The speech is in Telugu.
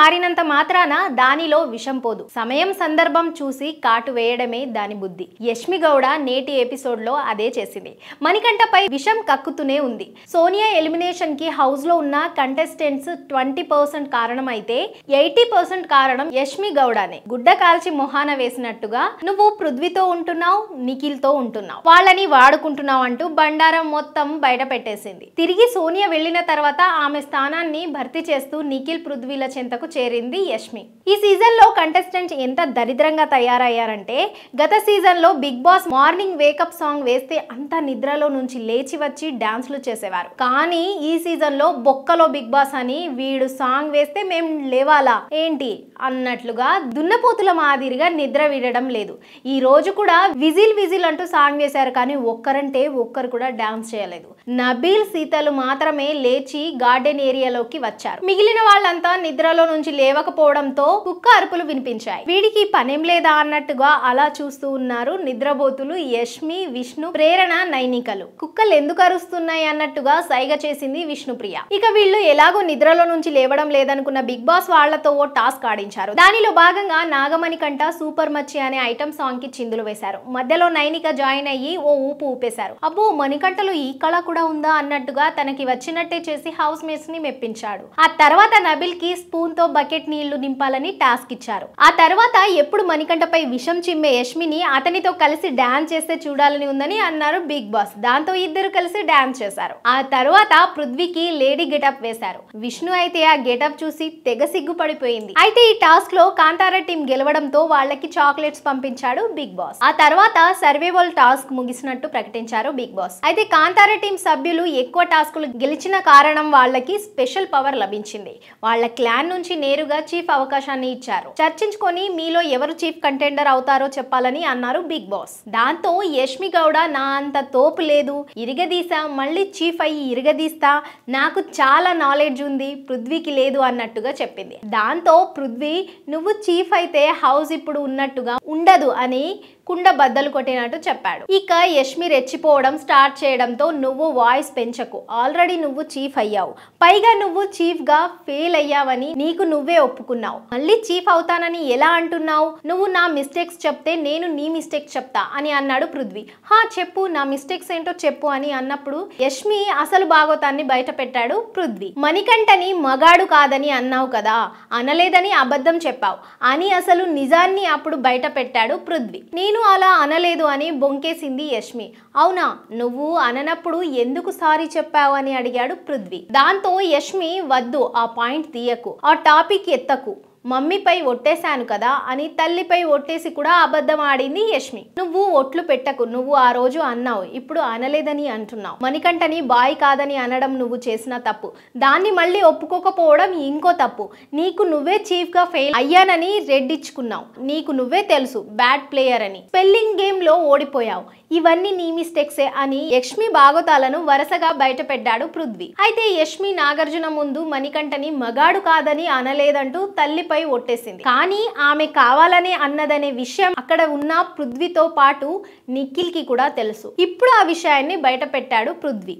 మారినంత మాత్రాన దానిలో విషం పోదు. సమయం సందర్భం చూసి కాటు వేయడమే దాని బుద్ధి. యష్మి గౌడ నేటి ఎపిసోడ్ లో అదే చేసింది. మణికంఠపై విషం కక్కుతూనే ఉంది. సోనియా ఎలిమినేషన్ కి హౌస్ లో ఉన్న కంటెస్టెంట్స్ 20% కారణం అయితే 80% కారణం యష్మి గౌడనే. గుడ్డ కాల్చి మొహాన వేసినట్టుగా నువ్వు పృథ్వీతో ఉంటున్నావు, నిఖిల్ తో ఉంటున్నావు, వాళ్ళని వాడుకుంటున్నావు అంటూ బండారం మొత్తం బయట పెట్టేసింది. తిరిగి సోనియా వెళ్లిన తర్వాత ఆమె స్థానాన్ని భర్తీ చేస్తూ నిఖిల్ పృథ్వీల చెంతకు చేరింది యష్మి. ఈ సీజన్ లో కంటెస్టెంట్స్ ఎంత దరిద్రంగా తయారయ్యారంటే, గత సీజన్ లో Bigg Boss morning wake up song వేస్తే అంత నిద్రలో నుంచి లేచి వచ్చి డాన్స్లు చేసేవారు. కానీ ఈ సీజన్ లో బొక్కలో బిగ్ బాస్ అని వీడు సాంగ్ వేస్తే మేం లేవాలా ఏంటి అన్నట్లుగా దున్నపోతుల మాదిరిగా నిద్ర విడడం లేదు. ఈ రోజు కూడా విజిల్ విజిల్ అంటూ సాంగ్ వేశారు, కానీ ఒక్కరంటే ఒక్కరు కూడా డాన్స్ చేయలేదు. నబీల్, సీతలు మాత్రమే లేచి గార్డెన్ ఏరియాలోకి వచ్చారు. మిగిలిన వాళ్ళంతా నిద్రలో నుంచి లేవకపోవడంతో కుక్క అరుపులు వినిపించాయి. వీడికి పనేం లేదా అన్నట్టుగా అలా చూస్తూ ఉన్నారు నిద్రబోతులు యష్మి, విష్ణు, ప్రేరణ, నైనికలు. కుక్కలు ఎందుకు అరుస్తున్నాయి అన్నట్టుగా సైగ చేసింది విష్ణుప్రియ. ఇక వీళ్ళు ఎలాగో నిద్రలో నుంచి లేవడం లేదనుకున్న బిగ్ బాస్ వాళ్లతో ఓ టాస్క్ ఆడించారు. దానిలో భాగంగా నాగమణికంఠ సూపర్ మచ్చి అనే ఐటమ్ సాంగ్ కి చిందులు వేశారు. మధ్యలో నైనిక జాయిన్ అయ్యి ఓ ఊపు ఊపేశారు. అబ్బో, మణికంఠలో ఈ కళ కూడా ఉందా అన్నట్టుగా తనకి వచ్చినట్టే చేసి హౌస్ మేట్స్ ని మెప్పించాడు. ఆ తర్వాత నబిల్ కి స్పూన్ తో బకెట్ నీళ్లు నింపాలని టాస్క్ ఇచ్చారు. ఆ తర్వాత ఎప్పుడు మణికంఠపై విషం చిమ్మే యష్మిని అతనితో కలిసి డాన్స్ చేస్తే చూడాలని ఉందని అన్నారు బిగ్ బాస్. దాంతో ఇద్దరు కలిసి డాన్స్ చేశారు. ఆ తర్వాత పృథ్వీకి లేడీ గెటప్ వేశారు. విష్ణు అయితే ఆ గెటప్ చూసి తెగ సిగ్గుపడిపోయింది. అయితే ఈ టాస్క్ లో కాంతారా టీం గెలవడంతో వాళ్ళకి చాక్లెట్స్ పంపించాడు బిగ్ బాస్. ఆ తర్వాత సర్వైవల్ టాస్క్ ముగిసినట్టు ప్రకటించారు బిగ్ బాస్. అయితే కాంతారా టీం సభ్యులు ఎక్కువ టాస్కులు గెలిచిన కారణం వాళ్ళకి స్పెషల్ పవర్ లభించింది. వాళ్ళ క్లాన్ నుంచి నేరుగా చీఫ్ అవకాశాన్ని ఇచ్చారు. చర్చించుకొని మీలో ఎవరు చీఫ్ కంటెండర్ అవుతారో చెప్పాలని అన్నారు బిగ్ బాస్. దాంతో యష్మి గౌడ నా అంత తోపు లేదు, ఇరగదీసా, మళ్ళీ చీఫ్ అయ్యి ఇరగదీస్తా, నాకు చాలా నాలెడ్జ్ ఉంది, పృథ్వీకి లేదు అన్నట్టుగా చెప్పింది. దాంతో పృథ్వీ నువ్వు చీఫ్ అయితే హౌస్ ఇప్పుడు ఉన్నట్టుగా ఉండదు అని కుండ బద్దలు కొట్టినట్టు చెప్పాడు. ఇక యష్మి రెచ్చిపోవడం స్టార్ట్ చేయడంతో నువ్వు వాయిస్ పెంచకు, ఆల్రెడీ నువ్వు చీఫ్ అయ్యావు, పైగా నువ్వు చీఫ్ గా ఫెయిల్ అయ్యావని నీకు నువ్వే ఒప్పుకున్నావు, మళ్ళీ చీఫ్ అవుతానని ఎలా అంటున్నావు, నువ్వు నా మిస్టేక్స్ చెప్తే నేను నీ మిస్టేక్స్ చెప్తా అని అన్నాడు పృథ్వీ. హా చెప్పు, నా మిస్టేక్స్ ఏంటో చెప్పు అని అన్నప్పుడు యష్మి అసలు భాగోతాన్ని బయట పెట్టాడు పృథ్వీ. మణికంఠని మగాడు కాదని అన్నావు కదా, అనలేదని అబద్ధం చెప్పావు అని అసలు నిజాన్ని అప్పుడు బయట పెట్టాడు పృథ్వీ. నేను అలా అనలేదు అని బొంకేసింది యష్మి. అవునా, నువ్వు అననప్పుడు ఎందుకు సారీ చెప్పావు అని అడిగాడు పృథ్వీ. దాంతో యష్మి వద్దు, ఆ పాయింట్ తీయకు, ఆ టాపిక్ ఎత్తకు, మమ్మీపై ఒట్టేశాను కదా అని తల్లిపై ఒట్టేసి కూడా అబద్ధం ఆడింది యష్మి. నువ్వు ఒట్లు పెట్టకు, నువ్వు ఆ రోజు అన్నావు, ఇప్పుడు అనలేదని అంటున్నావు. మణికంఠని బాయ్ కాదని అనడం నువ్వు చేసిన తప్పు, దాన్ని మళ్ళీ ఒప్పుకోకపోవడం ఇంకో తప్పు. నీకు నువ్వే చీఫ్ గా ఫెయిల్ అయ్యానని రెడ్ ఇచ్చుకున్నావు, నీకు నువ్వే తెలుసు బ్యాడ్ ప్లేయర్ అని, స్పెల్లింగ్ గేమ్ లో ఓడిపోయావు, ఇవన్నీ నీ మిస్టేక్సే అని యష్మి భాగోతాలను వరుసగా బయట పెట్టాడు పృథ్వీ. అయితే యష్మి నాగార్జున ముందు మణికంఠని మగాడు కాదని అనలేదంటూ తల్లిపై ఒట్టేసింది. కానీ ఆమె కావాలనే అన్నదనే విషయం అక్కడ ఉన్న పృథ్వీతో పాటు నిఖిల్ కి కూడా తెలుసు. ఇప్పుడు ఆ విషయాన్ని బయట పెట్టాడు పృథ్వీ.